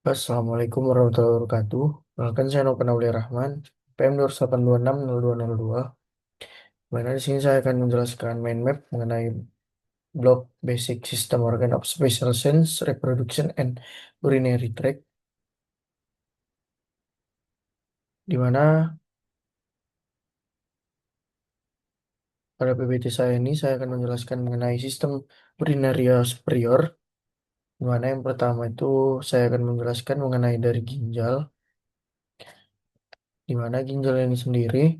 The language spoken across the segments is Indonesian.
Assalamualaikum warahmatullahi wabarakatuh. Perkenalkan saya Novan Aulia Rahman, PM 281260202. Mana di sini saya akan menjelaskan mind map mengenai blok basic system organ of special sense, reproduction, and urinary tract, di mana pada PPT saya ini saya akan menjelaskan mengenai sistem urinaria superior, di mana yang pertama itu saya akan menjelaskan mengenai dari ginjal, di mana ginjal ini sendiri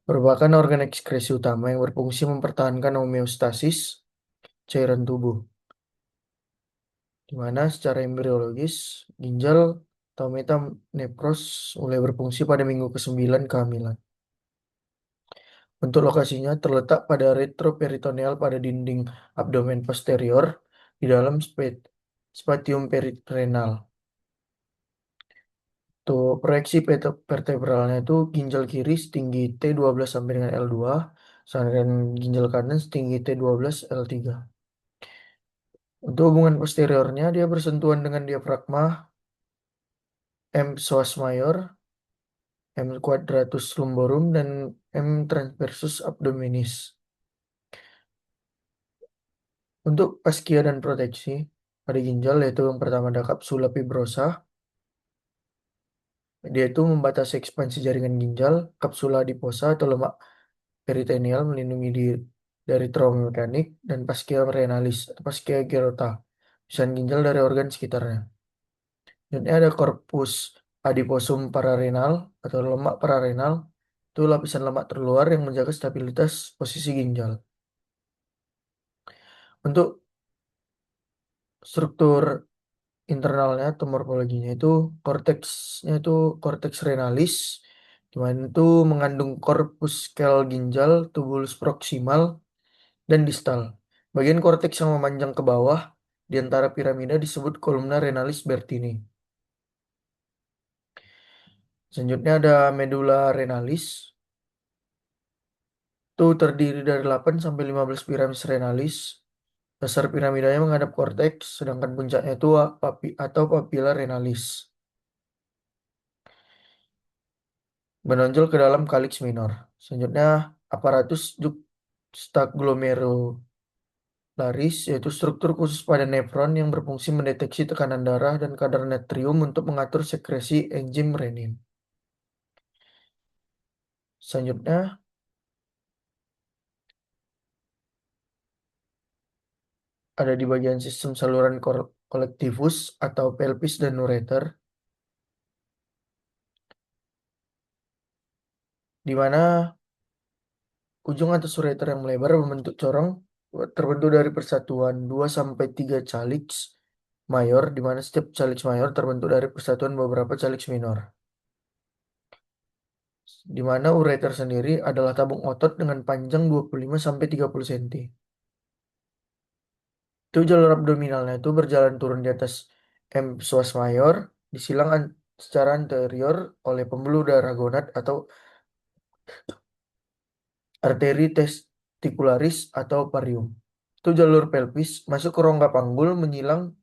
merupakan organ ekskresi utama yang berfungsi mempertahankan homeostasis cairan tubuh, di mana secara embriologis ginjal atau metanefros mulai berfungsi pada minggu ke-9 kehamilan. Untuk lokasinya terletak pada retroperitoneal pada dinding abdomen posterior di dalam spatium perirenal. Untuk proyeksi vertebralnya itu ginjal kiri setinggi T12 sampai dengan L2, sedangkan ginjal kanan setinggi T12 L3. Untuk hubungan posteriornya dia bersentuhan dengan diafragma M psoas mayor, M quadratus lumborum, dan M transversus abdominis. Untuk paskia dan proteksi pada ginjal yaitu yang pertama ada kapsula fibrosa. Dia itu membatasi ekspansi jaringan ginjal, kapsula adiposa atau lemak peritoneal melindungi dari trauma mekanik, dan paskia renalis atau paskia gerota, pisahan ginjal dari organ sekitarnya. Dan ini ada korpus adiposum pararenal atau lemak pararenal, itu lapisan lemak terluar yang menjaga stabilitas posisi ginjal. Untuk struktur internalnya atau morfologinya itu korteksnya itu korteks renalis, di mana itu mengandung korpus skel ginjal, tubulus proksimal, dan distal. Bagian korteks yang memanjang ke bawah di antara piramida disebut kolumna renalis Bertini. Selanjutnya ada medula renalis. Itu terdiri dari 8 sampai 15 piramis renalis. Dasar piramidanya menghadap korteks, sedangkan puncaknya itu atau papilla renalis, menonjol ke dalam calyx minor. Selanjutnya aparatus juxtaglomeralis, yaitu struktur khusus pada nefron yang berfungsi mendeteksi tekanan darah dan kadar natrium untuk mengatur sekresi enzim renin. Selanjutnya ada di bagian sistem saluran kolektivus atau pelvis dan ureter, di mana ujung atas ureter yang melebar membentuk corong terbentuk dari persatuan 2 sampai 3 calyx mayor, di mana setiap calyx mayor terbentuk dari persatuan beberapa calyx minor. Di mana ureter sendiri adalah tabung otot dengan panjang 25 sampai 30 cm. Itu jalur abdominalnya itu berjalan turun di atas M psoas mayor, disilang secara anterior oleh pembuluh darah gonad atau arteri testicularis atau ovarium. Itu jalur pelvis masuk ke rongga panggul menyilang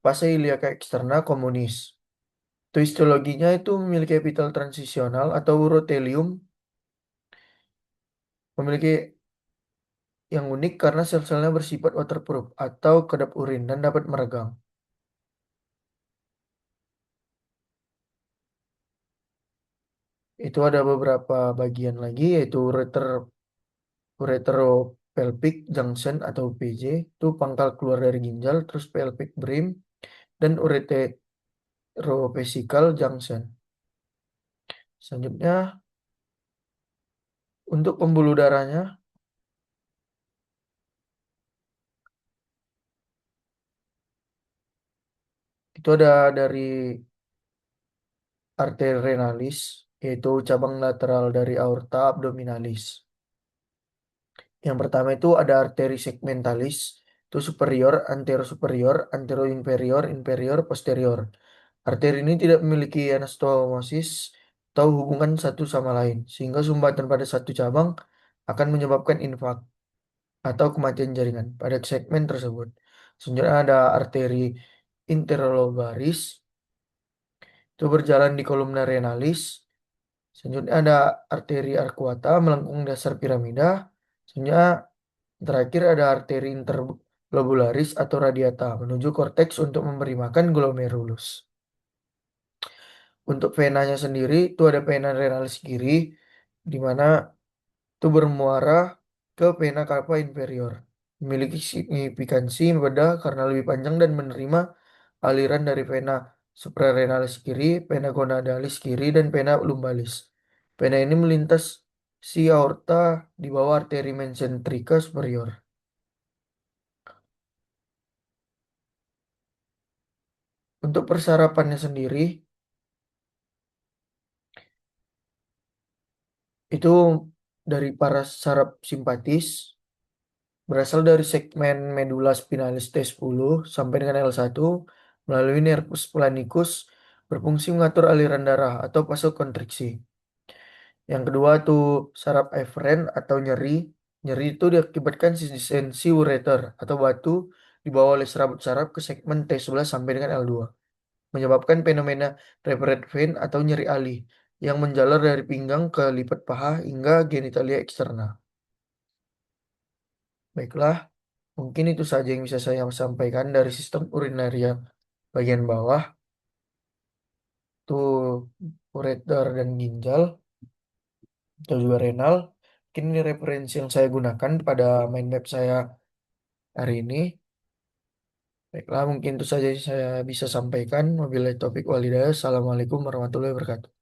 fase iliaca externa communis. Itu histologinya itu memiliki epitel transisional atau urotelium, memiliki yang unik karena sel-selnya bersifat waterproof atau kedap urin dan dapat meregang. Itu ada beberapa bagian lagi yaitu uretero-pelvic junction atau UPJ, itu pangkal keluar dari ginjal, terus pelvic brim, dan uretero-vesical junction. Selanjutnya untuk pembuluh darahnya itu ada dari arteri renalis, yaitu cabang lateral dari aorta abdominalis. Yang pertama itu ada arteri segmentalis, itu superior, anterosuperior, anteroinferior, inferior, posterior. Arteri ini tidak memiliki anastomosis atau hubungan satu sama lain, sehingga sumbatan pada satu cabang akan menyebabkan infark atau kematian jaringan pada segmen tersebut. Selanjutnya ada arteri interlobaris itu berjalan di kolumna renalis. Selanjutnya ada arteri arcuata melengkung dasar piramida. Selanjutnya terakhir ada arteri interlobularis atau radiata menuju korteks untuk memberi makan glomerulus. Untuk venanya sendiri itu ada vena renalis kiri di mana itu bermuara ke vena cava inferior. Memiliki signifikansi bedah karena lebih panjang dan menerima aliran dari vena suprarenalis kiri, vena gonadalis kiri, dan vena lumbalis. Vena ini melintas si aorta di bawah arteri mesenterica superior. Untuk persarapannya sendiri, itu dari para saraf simpatis, berasal dari segmen medula spinalis T10 sampai dengan L1 melalui nervus planicus berfungsi mengatur aliran darah atau vasokonstriksi. Yang kedua tuh saraf eferen atau nyeri. Nyeri itu diakibatkan distensi ureter atau batu dibawa oleh serabut saraf ke segmen T11 sampai dengan L2. Menyebabkan fenomena referred vein atau nyeri alih yang menjalar dari pinggang ke lipat paha hingga genitalia eksternal. Baiklah, mungkin itu saja yang bisa saya sampaikan dari sistem urinaria bagian bawah, tuh ureter dan ginjal, atau juga renal. Mungkin ini referensi yang saya gunakan pada mind map saya hari ini. Baiklah, mungkin itu saja yang saya bisa sampaikan. Wabillahi taufik walhidayah. Assalamualaikum warahmatullahi wabarakatuh.